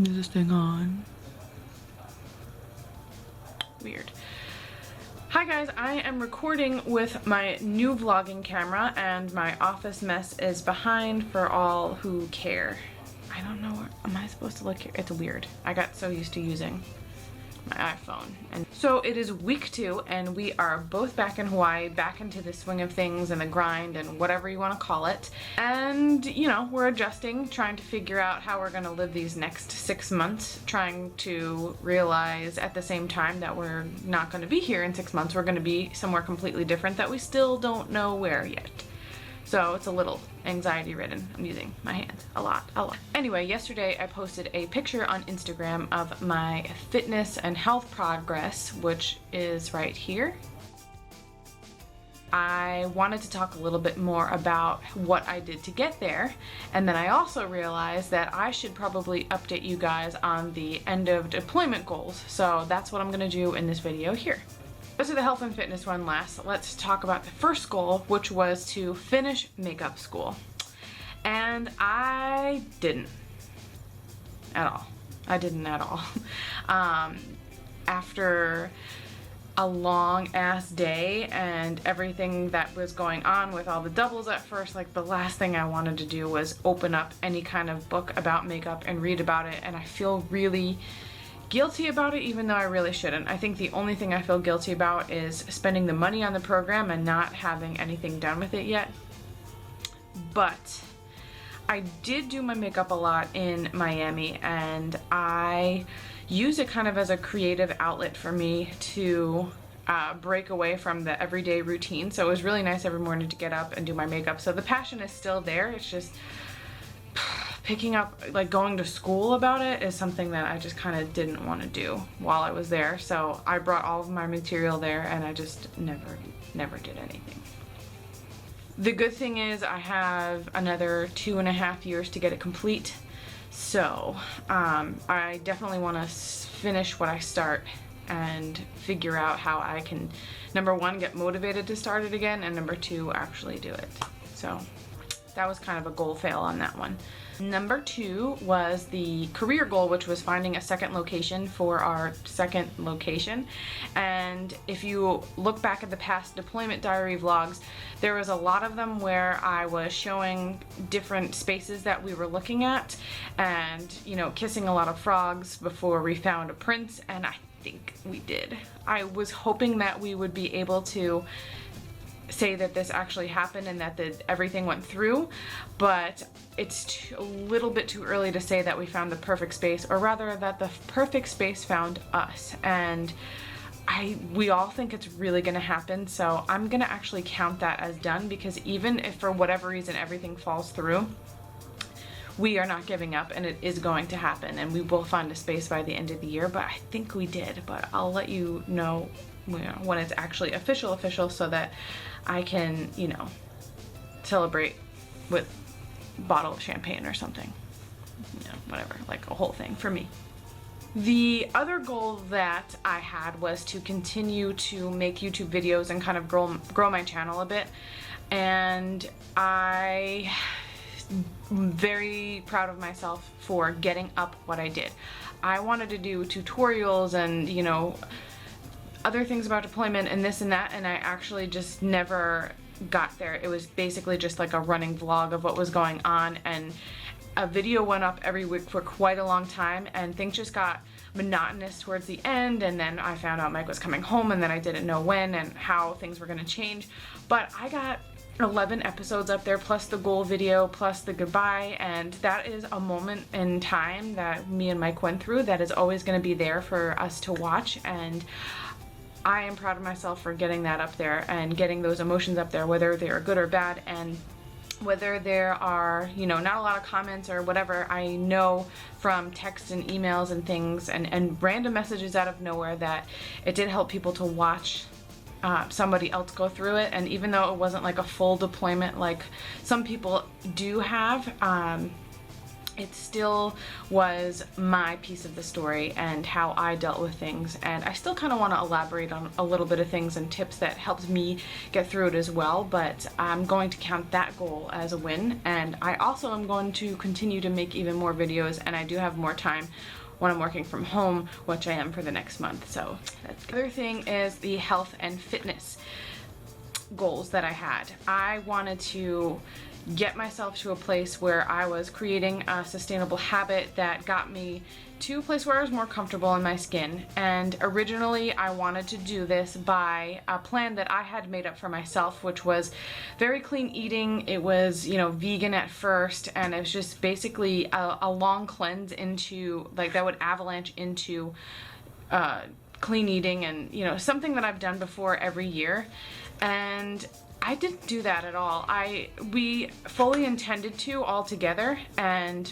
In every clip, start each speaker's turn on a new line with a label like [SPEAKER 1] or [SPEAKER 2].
[SPEAKER 1] Is this thing on? Weird. Hi guys, I am recording with my new vlogging camera and my office mess is behind for all who care. I don't know where, am I supposed to look here? It's weird. I got so used to using my iPhone. And so it is week 2 and we are both back in Hawaii, back into the swing of things and the grind and whatever you want to call it. And you know, we're adjusting, trying to figure out how we're going to live these next 6 months, trying to realize at the same time that we're not going to be here in 6 months. We're going to be somewhere completely different that we still don't know where yet. So it's a little anxiety ridden. I'm using my hands a lot. Anyway, yesterday I posted a picture on Instagram of my fitness and health progress, which is right here. I wanted to talk a little bit more about what I did to get there, and then I also realized that I should probably update you guys on the end of deployment goals. So that's what I'm gonna do in this video here. Let's do the health and fitness one last. Let's talk about the first goal, which was to finish makeup school. And I didn't at all. I didn't at all. After a long ass day and everything that was going on with all the doubles at first, like the last thing I wanted to do was open up any kind of book about makeup and read about it, and I feel really guilty about it, even though I really shouldn't. I think the only thing I feel guilty about is spending the money on the program and not having anything done with it yet. But I did do my makeup a lot in Miami, and I use it kind of as a creative outlet for me to break away from the everyday routine. So it was really nice every morning to get up and do my makeup. So the passion is still there. It's just picking up, like going to school about it is something that I just kind of didn't want to do while I was there. So I brought all of my material there and I just never did anything. The good thing is I have another 2.5 years to get it complete. So I definitely want to finish what I start and figure out how I can, number 1, get motivated to start it again, and number 2, actually do it. So that was kind of a goal fail on that one. Number 2 was the career goal, which was finding a second location for our second location. And if you look back at the past deployment diary vlogs, there was a lot of them where I was showing different spaces that we were looking at and, you know, kissing a lot of frogs before we found a prince, and I think we did. I was hoping that we would be able to say that this actually happened and that everything went through, but it's a little bit too early to say that we found the perfect space, or rather that the perfect space found us. And we all think it's really gonna happen, so I'm gonna actually count that as done, because even if for whatever reason everything falls through, we are not giving up and it is going to happen, and we will find a space by the end of the year. But I think we did, but I'll let you know when it's actually official so that I can, you know, celebrate with a bottle of champagne or something, you know, whatever, like a whole thing for me. The other goal that I had was to continue to make YouTube videos and kind of grow my channel a bit, and I'm very proud of myself for getting up what I did. I wanted to do tutorials and, you know, other things about deployment and this and that, and I actually just never got there. It was basically just like a running vlog of what was going on, and a video went up every week for quite a long time, and things just got monotonous towards the end, and then I found out Mike was coming home, and then I didn't know when and how things were going to change. But I got 11 episodes up there, plus the goal video, plus the goodbye, and that is a moment in time that me and Mike went through that is always going to be there for us to watch, and I am proud of myself for getting that up there and getting those emotions up there, whether they are good or bad, and whether there are, you know, not a lot of comments or whatever. I know from texts and emails and things and random messages out of nowhere that it did help people to watch somebody else go through it. And even though it wasn't like a full deployment like some people do have, it still was my piece of the story and how I dealt with things, and I still kind of want to elaborate on a little bit of things and tips that helped me get through it as well, but I'm going to count that goal as a win. And I also am going to continue to make even more videos, and I do have more time when I'm working from home, which I am for the next month. So that's good. The other thing is the health and fitness goals that I had. I wanted to get myself to a place where I was creating a sustainable habit that got me to a place where I was more comfortable in my skin. And originally I wanted to do this by a plan that I had made up for myself, which was very clean eating. It was, you know, vegan at first, and it was just basically a long cleanse into, like, that would avalanche into clean eating, and, you know, something that I've done before every year. And I didn't do that at all. We fully intended to all together, and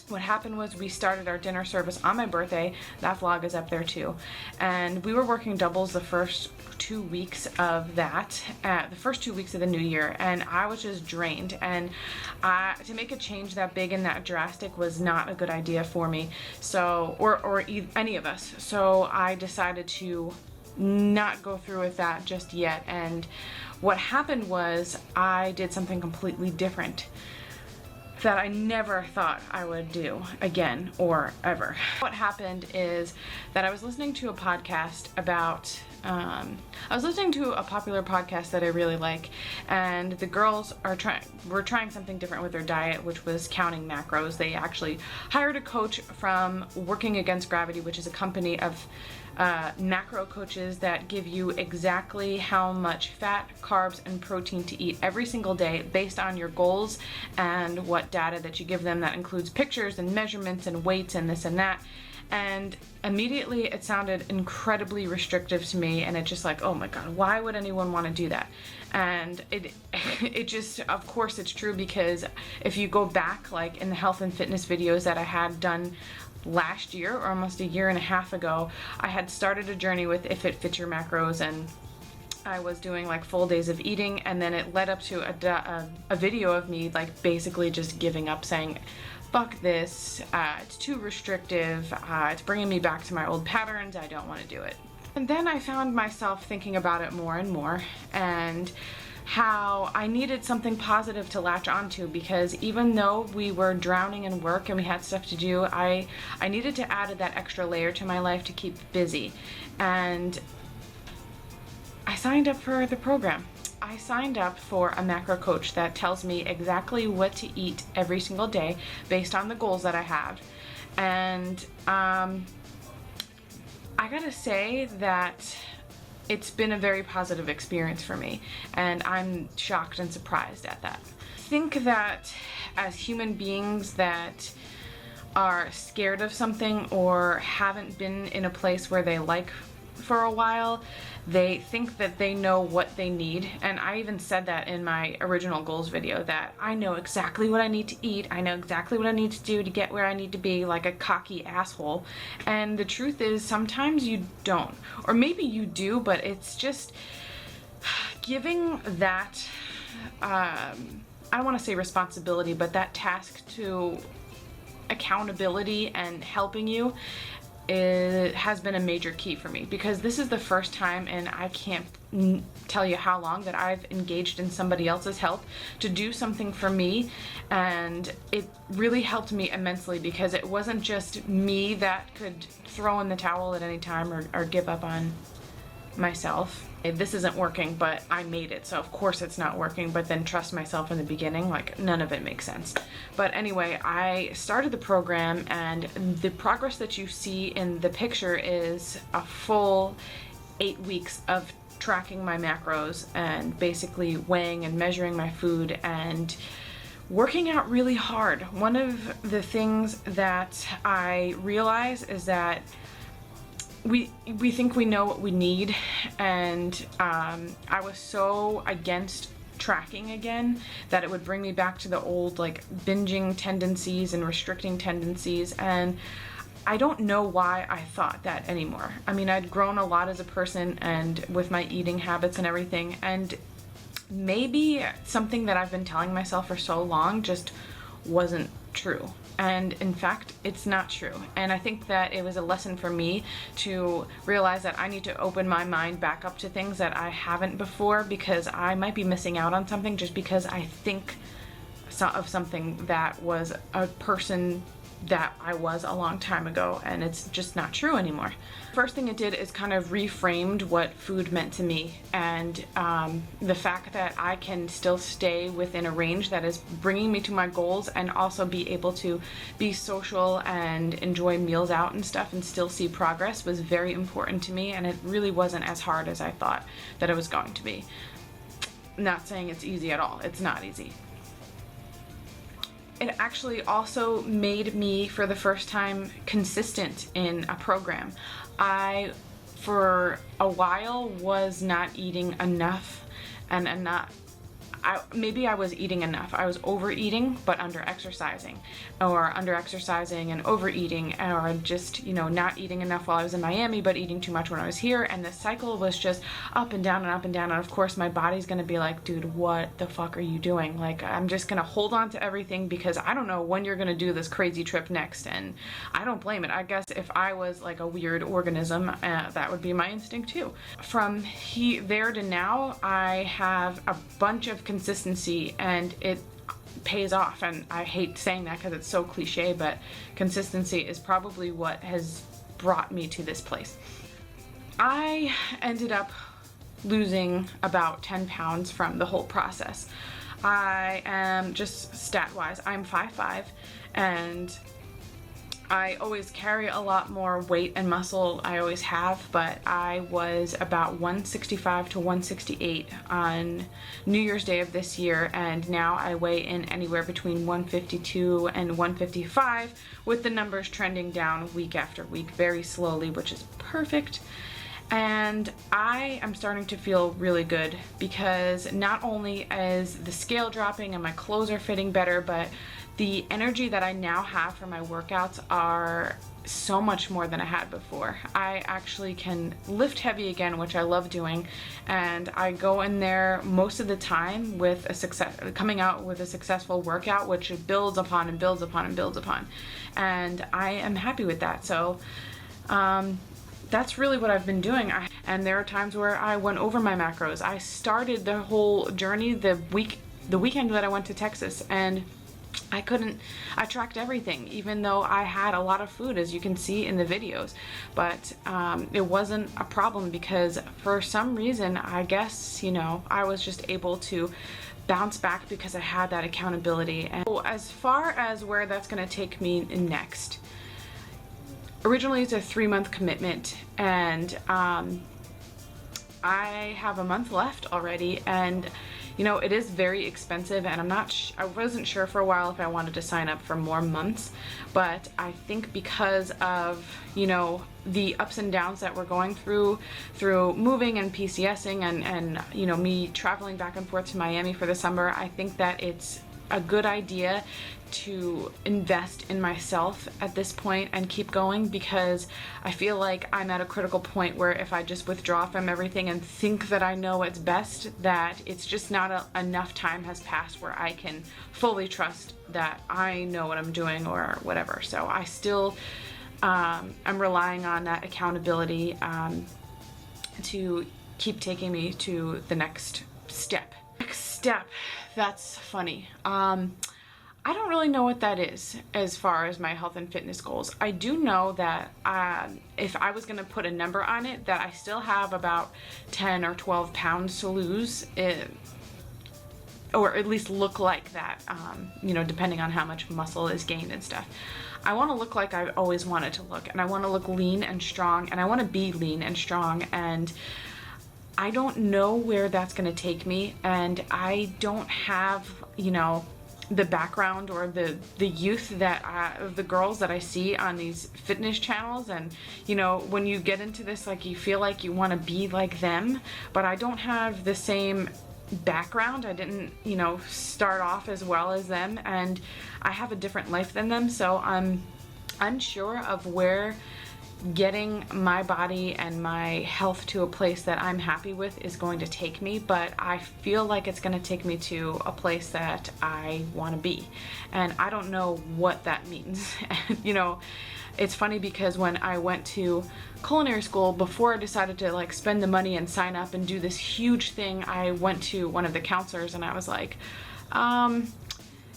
[SPEAKER 1] what happened was we started our dinner service on my birthday. That vlog is up there too. And we were working doubles the first 2 weeks of that, the first 2 weeks of the new year, and I was just drained. And to make a change that big and that drastic was not a good idea for me. So, or any of us. So I decided to not go through with that just yet. And what happened was I did something completely different that I never thought I would do again or ever. What happened is that I was listening to a podcast about, I was listening to a popular podcast that I really like, and the girls were trying something different with their diet, which was counting macros. They actually hired a coach from Working Against Gravity, which is a company of macro coaches that give you exactly how much fat, carbs, and protein to eat every single day based on your goals and what data that you give them. That includes pictures and measurements and weights and this and that. And immediately it sounded incredibly restrictive to me, and it's just like, oh my god, why would anyone want to do that? And it just, of course it's true, because if you go back, like in the health and fitness videos that I had done last year or almost a year and a half ago, I had started a journey with If It Fits Your Macros, and I was doing like full days of eating, and then it led up to a video of me like basically just giving up, saying fuck this, it's too restrictive, it's bringing me back to my old patterns, I don't want to do it. And then I found myself thinking about it more and more, and how I needed something positive to latch onto, because even though we were drowning in work and we had stuff to do, I needed to add that extra layer to my life to keep busy. And I signed up for the program. I signed up for a macro coach that tells me exactly what to eat every single day based on the goals that I have. And I gotta say that it's been a very positive experience for me, and I'm shocked and surprised at that. I think that as human beings that are scared of something or haven't been in a place where they like for a while, they think that they know what they need. And I even said that in my original goals video, that I know exactly what I need to eat, I know exactly what I need to do to get where I need to be, like a cocky asshole. And the truth is, sometimes you don't, or maybe you do, but it's just giving that I don't want to say responsibility, but that task to accountability and helping you, it has been a major key for me, because this is the first time, and I can't tell you how long, that I've engaged in somebody else's help to do something for me. And it really helped me immensely, because it wasn't just me that could throw in the towel at any time or give up on myself. This isn't working, but I made it, so of course it's not working, but then trust myself in the beginning, like none of it makes sense. But anyway, I started the program, and the progress that you see in the picture is a full 8 weeks of tracking my macros and basically weighing and measuring my food and working out really hard. One of the things that I realize is that we think we know what we need, and I was so against tracking again that it would bring me back to the old like binging tendencies and restricting tendencies, and I don't know why I thought that anymore. I mean, I'd grown a lot as a person and with my eating habits and everything, and maybe something that I've been telling myself for so long just wasn't true. And in fact, it's not true. And I think that it was a lesson for me to realize that I need to open my mind back up to things that I haven't before, because I might be missing out on something just because I think of something that was a person that I was a long time ago, and it's just not true anymore. First thing it did is kind of reframed what food meant to me, and the fact that I can still stay within a range that is bringing me to my goals, and also be able to be social and enjoy meals out and stuff and still see progress, was very important to me, and it really wasn't as hard as I thought that it was going to be. I'm not saying it's easy at all. It's not easy. It actually also made me, for the first time, consistent in a program. I, for a while, was not eating enough, and maybe I was eating enough. I was overeating but under-exercising, or under-exercising and overeating, or just, you know, not eating enough while I was in Miami but eating too much when I was here, and the cycle was just up and down and up and down, and of course my body's gonna be like, dude, what the fuck are you doing? Like, I'm just gonna hold on to everything because I don't know when you're gonna do this crazy trip next, and I don't blame it. I guess if I was like a weird organism, that would be my instinct too. From there to now, I have a bunch of consistency, and it pays off. And I hate saying that because it's so cliche, but consistency is probably what has brought me to this place. I ended up losing about 10 pounds from the whole process. I am, just stat-wise, I'm 5'5", and I always carry a lot more weight and muscle, I always have, but I was about 165 to 168 on New Year's Day of this year, and now I weigh in anywhere between 152 and 155, with the numbers trending down week after week very slowly, which is perfect. And I am starting to feel really good, because not only is the scale dropping and my clothes are fitting better, but the energy that I now have for my workouts are so much more than I had before. I actually can lift heavy again, which I love doing, and I go in there most of the time with coming out with a successful workout, which builds upon and builds upon and builds upon, and I am happy with that. So that's really what I've been doing. And there are times where I went over my macros. I started the whole journey the weekend that I went to Texas, and I tracked everything, even though I had a lot of food, as you can see in the videos, but it wasn't a problem, because for some reason, I guess, you know, I was just able to bounce back because I had that accountability. And so as far as where that's going to take me next, originally it's a 3-month commitment, and I have a month left already, and you know, it is very expensive, and I wasn't sure for a while if I wanted to sign up for more months, but I think because of, you know, the ups and downs that we're going through moving and PCSing and you know, me traveling back and forth to Miami for the summer, I think that it's a good idea to invest in myself at this point and keep going, because I feel like I'm at a critical point where if I just withdraw from everything and think that I know what's best, that it's just not enough time has passed where I can fully trust that I know what I'm doing or whatever. So I still I'm relying on that accountability to keep taking me to the next step. That's funny. I don't really know what that is as far as my health and fitness goals. I do know that if I was going to put a number on it, that I still have about 10 or 12 pounds to lose, or at least look like that, you know, depending on how much muscle is gained and stuff. I want to look like I've always wanted to look, and I want to look lean and strong, and I want to be lean and strong, and I don't know where that's going to take me, and I don't have, you know, the background or the youth that of the girls that I see on these fitness channels. And you know, when you get into this, like, you feel like you want to be like them, but I don't have the same background. I didn't, you know, start off as well as them, and I have a different life than them, so I'm unsure of where getting my body and my health to a place that I'm happy with is going to take me, but I feel like it's going to take me to a place that I want to be. And I don't know what that means. You know, it's funny because when I went to culinary school, before I decided to like spend the money and sign up and do this huge thing, I went to one of the counselors and I was like,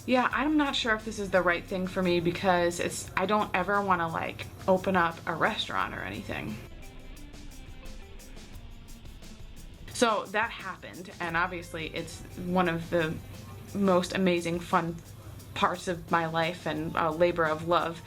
[SPEAKER 1] yeah, I'm not sure if this is the right thing for me, because I don't ever want to like open up a restaurant or anything. So that happened, and obviously it's one of the most amazing fun parts of my life and a labor of love.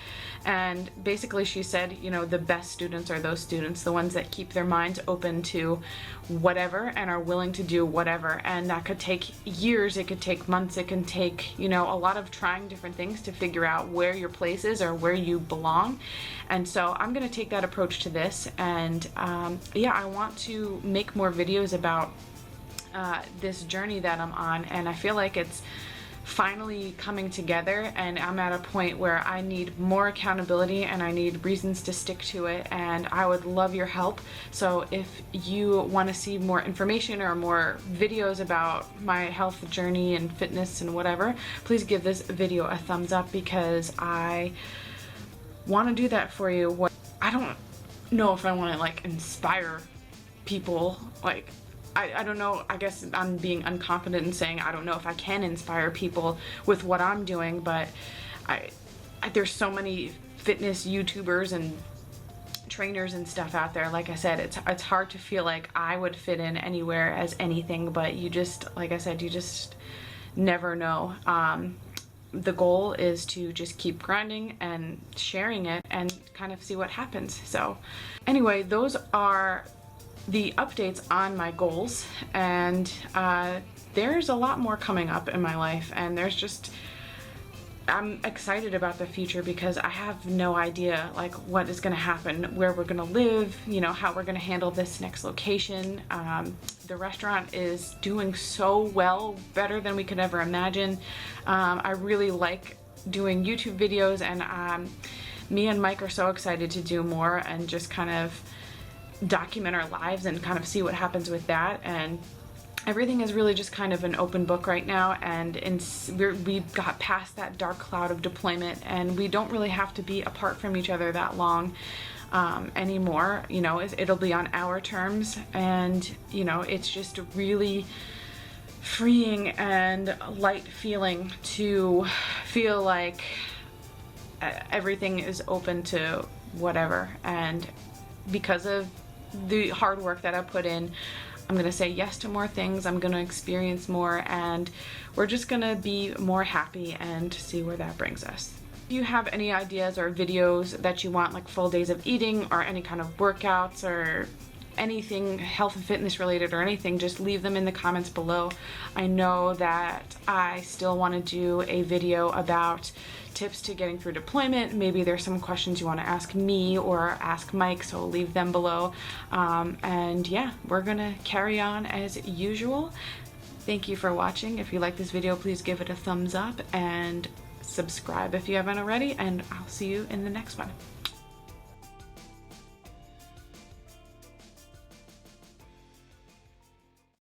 [SPEAKER 1] And basically she said, you know, the best students are those students, the ones that keep their minds open to whatever and are willing to do whatever. And that could take years, it could take months, it can take, you know, a lot of trying different things to figure out where your place is or where you belong. And so I'm gonna take that approach to this, and yeah, I want to make more videos about this journey that I'm on, and I feel like it's finally coming together, and I'm at a point where I need more accountability and I need reasons to stick to it, and I would love your help. So if you want to see more information or more videos about my health journey and fitness and whatever, please give this video a thumbs up, because I want to do that for you. I don't know if I want to like inspire people, like I don't know, I guess I'm being unconfident in saying I don't know if I can inspire people with what I'm doing, but there's so many fitness YouTubers and trainers and stuff out there. Like I said, it's hard to feel like I would fit in anywhere as anything, but you just, like I said, you just never know. The goal is to just keep grinding and sharing it and kind of see what happens. So anyway, those are the updates on my goals, and there's a lot more coming up in my life, and I'm excited about the future because I have no idea like what is going to happen, where we're going to live, you know, how we're going to handle this next location. The restaurant is doing so well, better than we could ever imagine. I really like doing YouTube videos, and me and Mike are so excited to do more and just kind of document our lives and kind of see what happens with that. And everything is really just kind of an open book right now, and we've got past that dark cloud of deployment, and we don't really have to be apart from each other that long anymore. You know, it'll be on our terms, and you know, it's just really freeing and light feeling to feel like everything is open to whatever. And because of the hard work that I put in, I'm gonna say yes to more things, I'm gonna experience more, and we're just gonna be more happy and see where that brings us. If you have any ideas or videos that you want, like full days of eating or any kind of workouts or anything health and fitness related or anything, just leave them in the comments below. I know that I still want to do a video about tips to getting through deployment. Maybe there's some questions you want to ask me or ask Mike, so leave them below. And yeah, we're gonna carry on as usual. Thank you for watching. If you like this video, please give it a thumbs up and subscribe if you haven't already, and I'll see you in the next one.